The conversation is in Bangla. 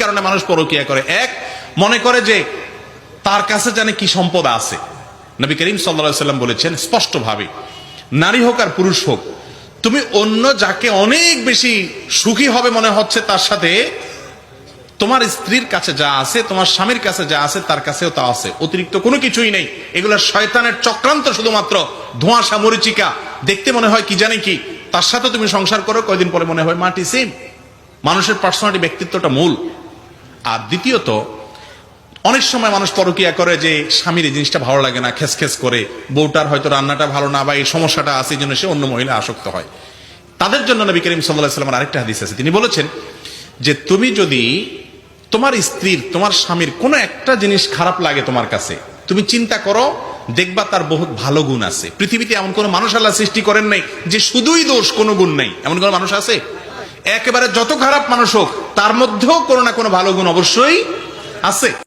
কারণে মানুষ পরকীয়া করে। এক, মনে করে যে তার কাছে জানে কি সম্পদ আছে। নবী করিম সাল্লাল্লাহু আলাইহি ওয়াসাল্লাম বলেছেন স্পষ্টভাবে, নারী হোক আর পুরুষ হোক, তুমি অন্য যাকে অনেক বেশি সুখী হবে মনে হচ্ছে তার সাথে, তোমার স্ত্রীর কাছে যা আছে, তোমার স্বামীর কাছে যা আছে, তার কাছেও তা আছে, অতিরিক্ত কোনো কিছুই নেই। এগুলো শয়তানের চক্রান্ত, শুধুমাত্র ধোঁয়াশা মরিচিকা। দেখতে মনে হয় কি জানি কি, তার সাথে তুমি সংসার করো, কয়দিন পরে মনে হয় মাটি সেম। মানুষের পার্সোনালিটি, ব্যক্তিত্বটা মূল। আর দ্বিতীয়ত, অনেক সময় মানুষ পরকীয়া করে যে স্বামীর এই জিনিসটা ভালো লাগে না, খেস খেস করে, বউটার হয়তো রান্নাটা ভালো না বা এই সমস্যাটা আছে, এই জন্য সে অন্য মহিলা আসক্ত হয়। তাদের জন্য নবী করিম সাল্লাল্লাহু আলাইহি ওয়াসাল্লামের আরেকটা হাদিস আছে, তিনি বলেছেন যে তুমি যদি তোমার স্ত্রীর, তোমার স্বামীর কোনো একটা জিনিস খারাপ লাগে তোমার কাছে, তুমি চিন্তা করো, দেখবা তার বহুত ভালো গুণ আছে। পৃথিবীতে এমন কোন মানুষ আল্লাহ সৃষ্টি করেন নাই যে শুধুই দোষ, কোনো গুণ নাই। এমন কোন মানুষ আছে? একেবারে যত খারাপ মানুষ হোক, তার মধ্যেও কোনো না কোনো ভালো গুণ অবশ্যই আছে।